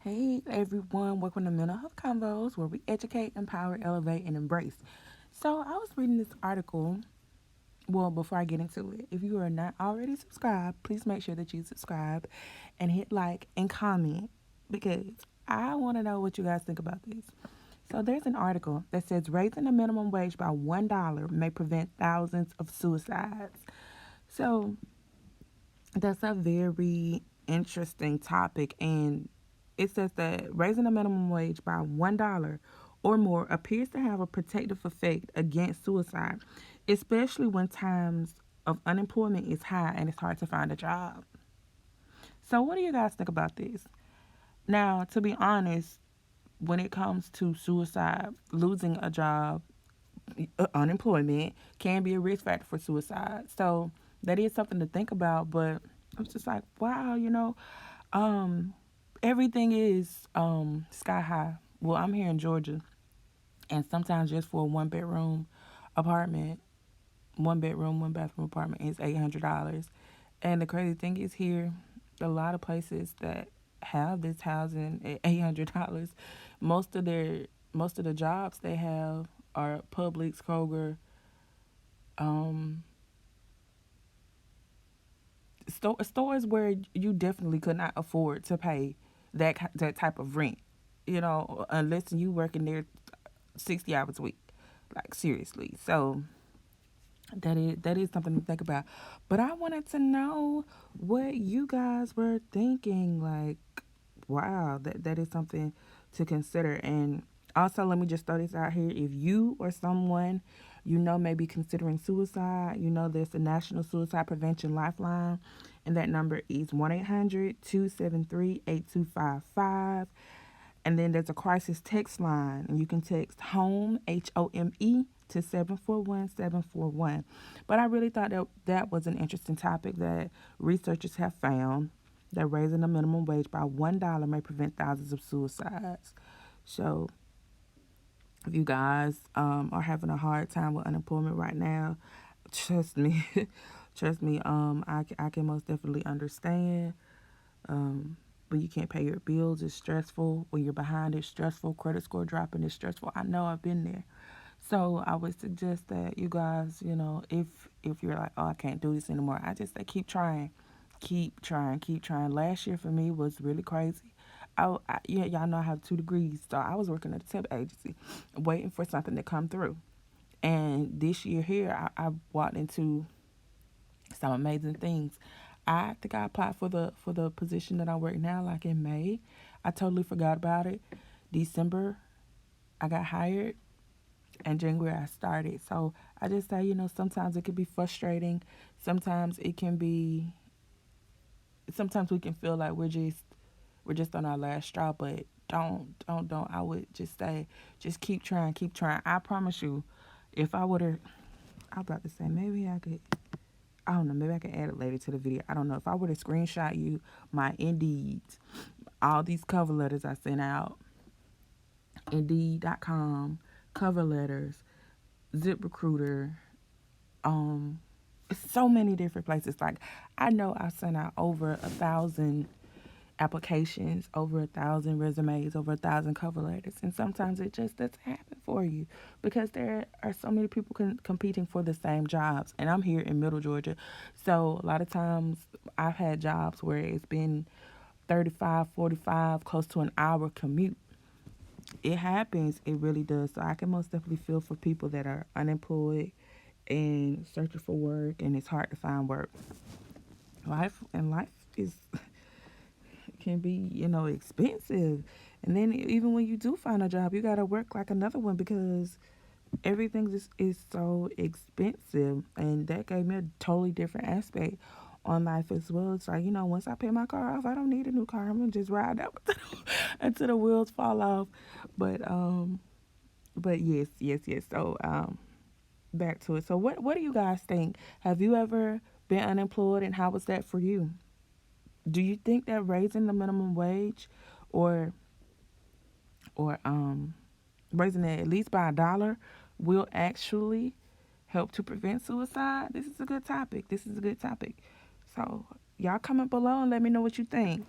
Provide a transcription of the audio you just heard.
Hey everyone, welcome to Mental Health Convos where we educate, empower, elevate, and embrace. So I was reading this article. Well, before I get into it, if you are not already subscribed, please make sure that you subscribe and hit like and comment because I want to know what you guys think about this. So there's an article that says raising the minimum wage by $1 may prevent thousands of suicides. So that's a very interesting topic, and it says that raising the minimum wage by $1 or more appears to have a protective effect against suicide, especially when times of unemployment is high and it's hard to find a job. So, what do you guys think about this? Now, to be honest, when it comes to suicide, losing a job, unemployment can be a risk factor for suicide. So, that is something to think about, but I was just like, wow, um, everything is sky high. Well, I'm here in Georgia, and sometimes just for a apartment, one bedroom, one bathroom apartment is $800. And the crazy thing is here, a lot of places that have this housing at $800, most of their most of the jobs they have are Publix, Kroger, um, stores where you definitely could not afford to pay that type of rent. Unless you working there 60 hours a week, like seriously. So that is something to think about. But I wanted to know what you guys were thinking. Like, wow, that is something to consider. And also, let me just throw this out here. If you or someone may be considering suicide, there's the National Suicide Prevention Lifeline, and that number is 1-800-273-8255. And then there's a crisis text line, and you can text HOME, HOME, to 741-741. But I really thought that was an interesting topic that researchers have found that raising the minimum wage by $1 may prevent thousands of suicides. So, if you guys are having a hard time with unemployment right now, trust me, trust me, I can most definitely understand. When you can't pay your bills, it's stressful. When you're behind, it's stressful. Credit score dropping is stressful. I know, I've been there. So I would suggest that you guys, if you're like, oh, I can't do this anymore, I just say keep trying, keep trying, keep trying. Last year for me was really crazy. Yeah, y'all know I have 2 degrees, so I was working at a temp agency, waiting for something to come through. And this year here, I walked into some amazing things. I think I applied for the position that I work now, like in May. I totally forgot about it. December, I got hired, and January I started. So I just say, sometimes it can be frustrating. Sometimes it can be. Sometimes we can feel like we're just on our last straw, but don't. I would just say, just keep trying, keep trying. I promise you, if I would have, I was about to say maybe I could. I don't know. Maybe I can add it later to the video. I don't know. If I were to screenshot you my Indeeds, all these cover letters I sent out, Indeed.com, cover letters, ZipRecruiter, um, so many different places. Like, I know I sent out over 1,000 applications, over 1,000 resumes, over 1,000 cover letters, and sometimes it just doesn't happen for you because there are so many people competing for the same jobs. And I'm here in Middle Georgia, so a lot of times I've had jobs where it's been 35, 45, close to an hour commute. It happens, it really does. So I can most definitely feel for people that are unemployed and searching for work, and it's hard to find work. Life is can be, expensive. And then even when you do find a job, you got to work like another one because everything just is so expensive. And that gave me a totally different aspect on life as well. It's like, once I pay my car off, I don't need a new car. I'm going to just ride out until the wheels fall off. But yes, yes, yes. So, back to it. So what do you guys think? Have you ever been unemployed, and how was that for you? Do you think that raising the minimum wage or or raising it at least by $1 will actually help to prevent suicide? This is a good topic. This is a good topic. So y'all comment below and let me know what you think.